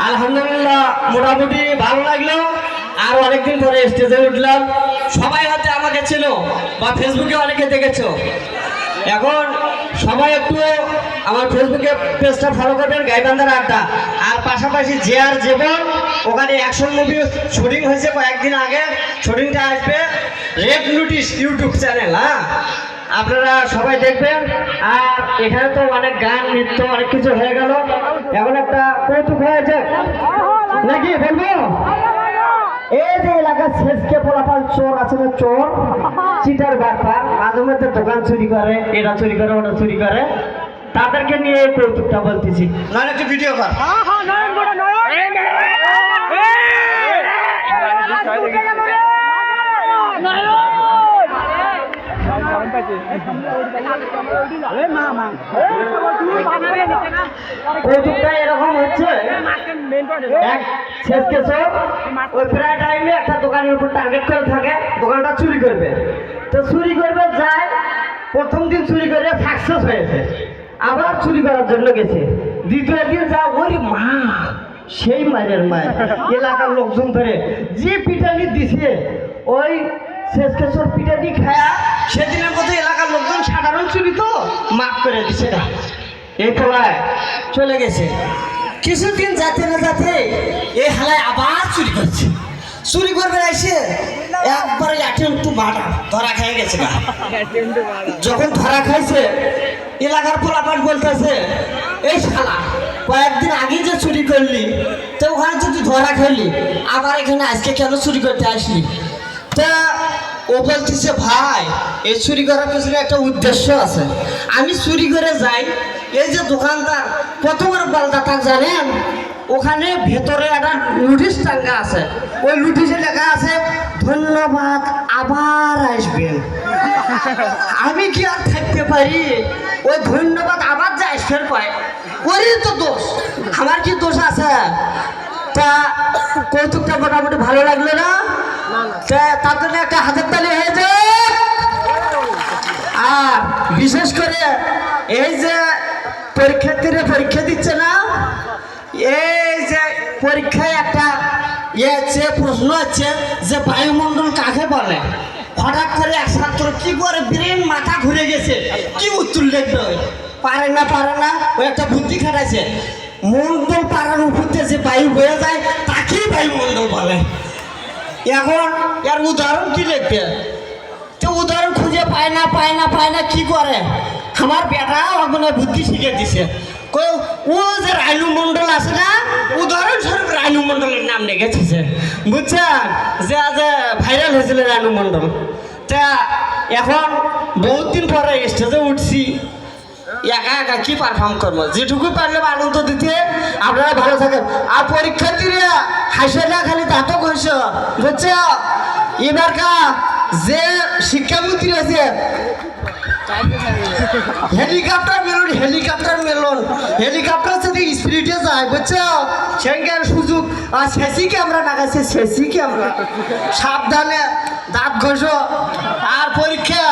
আলহামদুলিল্লাহ মোটামুটি ভালো লাগলো। আর অনেকদিন পরে স্টেজে উঠলাম। সবাই হয়তো আমাকে ছিল বা ফেসবুকে অনেকে দেখেছো। এখন সবাই একটু আমার ফেসবুকে পেজটা ফলো করবেন, গাইবান্ধার আড্ডা। আর পাশাপাশি যে আর জীবন, ওখানে অ্যাকশন মুভি শুটিং হয়েছে কয়েকদিন আগে, শুটিংটা আসবে রেড নোটিশ ইউটিউব চ্যানেল। হ্যাঁ, আপনারা সবাই দেখবেন। আর এখানে তো অনেক গান নৃত্য অনেক কিছু হয়ে গেল। এখন একটা কৌতুক হয়েছে নাকি বলবো, এই যে এলাকার শেষকে পোলাপাল চোর আছে না, চোর চিটার ব্যাপার, মাঝে মধ্যে দোকান চুরি করে, এটা চুরি করে ওটা চুরি করে, তাদেরকে নিয়ে এই কৌতুকটা বলতেছি। নয় একটু ভিডিও কর। কৌতুকটা এরকম হচ্ছে, এক শেষকে চোর ওই প্রায় টাইমে একটা দোকানের উপর টার্গেট করে থাকে, দোকানটা চুরি করবে। তো চুরি করবে যায়, প্রথম দিন চুরি করে সাকসেস হয়েছে, আবার চুরি করার জন্য গেছে। দ্বিতীয় দিন যা ওই মা, সেই মায়ের মায়ের এলাকার লোকজন ধরে যে পিটানি দিছে, ওই শেষকে চোর পিটানি খায়া সেদিনের মতো এলাকার লোকজন সাধারণ চুরি তো মাফ করে দিছে। এই ফলায় চলে গেছে। কিছুদিন যাতে না যাতে এই হালায় আবার চুরি করছে। চুরি করবে এসে একবারে একটু মাটা ধরা খেয়ে গেছে। যখন ধরা খাইছে, এলাকার পোলাপান বলতেছে, এই শালা কয়েকদিন আগে যে চুরি করলি, তো ওখানে যদি ধরা খেলি, আবার এখানে আজকে কেন চুরি করতে আসলি? তা ও বলতেছে, ভাই এই চুরি করার পেছনে একটা উদ্দেশ্য আছে। আমি চুরি করে যাই, এই যে দোকানদার কত বড় বালদা তার জানেন, ওখানে ভেতরে একটা নোটিশ টাঙ্গা আছে, ওই নোটিশে লেখা আছে ধন্যবাদ আবার আসবেন। আমি কি আর থাকতে পারি? ওই ধন্যবাদ আবার যে আসবেন পায়, ওরই তো দোষ, আমার কি দোষ আছে? তা কৌতুকটা মোটামুটি ভালো লাগলো না? তার জন্য একটা হাতের তালি হয়েছে। আর বিশেষ করে এই যে পরীক্ষার্থীরা পরীক্ষা দিচ্ছে না, এই যে পরীক্ষায় একটা যে প্রশ্ন আছে যে বায়ুমণ্ডল কাকে বলে, হঠাৎ করে এক ছাত্র কি করে ব্রেন মাথা ঘুরে গেছে, কি উত্তর লিখবে পারে না, ওই একটা বুদ্ধি খাটাইছে, মণ্ডল পাড়ার উপরে যে বায়ু বয়ে যায় তাকেই বায়ুমণ্ডল বলে। এখন এর উদাহরণ কি লিখবে? তো উদাহরণ খুঁজে পায় না কি করে? আমার বেটা ওখানে বুদ্ধি শিখে দিছে, ও যে রাইনু মন্ডল আছে না, উদাহরণস্বরূপ রাইনু মন্ডলের নাম লিখেছে, বুঝছেন? যে আজ ভাইরাল হয়েছিল রাইনু মন্ডল। তা এখন বহুত দিন পরে স্টেজে উঠছি, একা একা কি পারফর্ম করবো, যেটুকু পারলে আনন্দ দিতে। আপনারা ভালো থাকেন। আর পরীক্ষার্থীরা হাসে না, খালি দাঁতক হইস, বুঝছ? এবারকা যে শিক্ষামন্ত্রী আছে, হেলিকপ্টার মেলন যদি স্পিরিটে যায়, বুঝছো? সেখানে সুযোগ। আর সেসি ক্যামেরা লাগাইছে, সেসি ক্যামেরা, সাবধানে দাঁত ঘষো। আর পরীক্ষা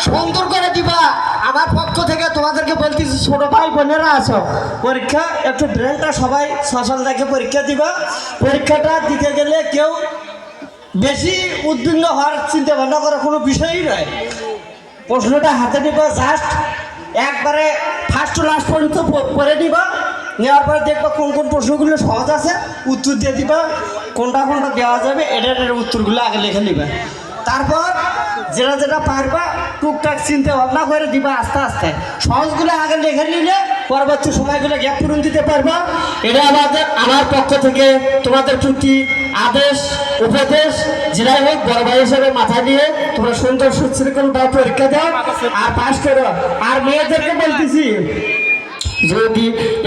সুন্দর করে দিবা। আমার পক্ষ থেকে তোমাদেরকে বলতেছি, ছোট ভাই বোনেরা আছো, পরীক্ষা একটু ব্রেনটা সবাই সচল রেখে পরীক্ষা দিবা। পরীক্ষাটা দিতে গেলে কেউ বেশি উদ্বিগ্ন হওয়ার চিন্তা ভাবনা করার কোনো বিষয়ই নয়। প্রশ্নটা হাতে নিবা, জাস্ট একবারে ফার্স্ট টু লাস্ট পর্যন্ত পড়ে নিবা। নেওয়ার পরে দেখবা কোন কোন প্রশ্নগুলো সহজ আছে, উত্তর দিয়ে দিবা। কোনটা দেওয়া যাবে এটার উত্তরগুলো আগে লিখে নিবা। তারপর যেটা পারবা টুকটাক চিন্তা ভাবনা করে দিবা আস্তে আস্তে। সহজগুলো আগে লিখে নিলে পরবর্তী সময়গুলো গ্যাপ পূরণ দিতে পারবা। এটা আমার পক্ষ থেকে তোমাদের প্রতি আদেশ, উপদেশ, যেটাই হোক বড় ভাই হিসেবে মাথা দিয়ে তোমরা সুন্দর সুশৃঙ্খলভাবে পরীক্ষা দাও আর পাস করো। আর মেয়েদেরকে বলতেছি, যদি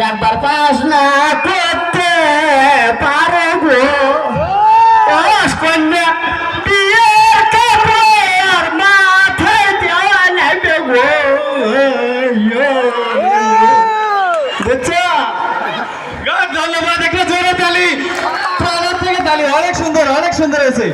একবার পাস না করতে পারো গো কন্যা, বিয়ের কাপড় মাথায় দেওয়া লাগবে গো, বুঝছো? ধন্যবাদ। একটা জোরে তালি, অনেক সুন্দর হয়েছে।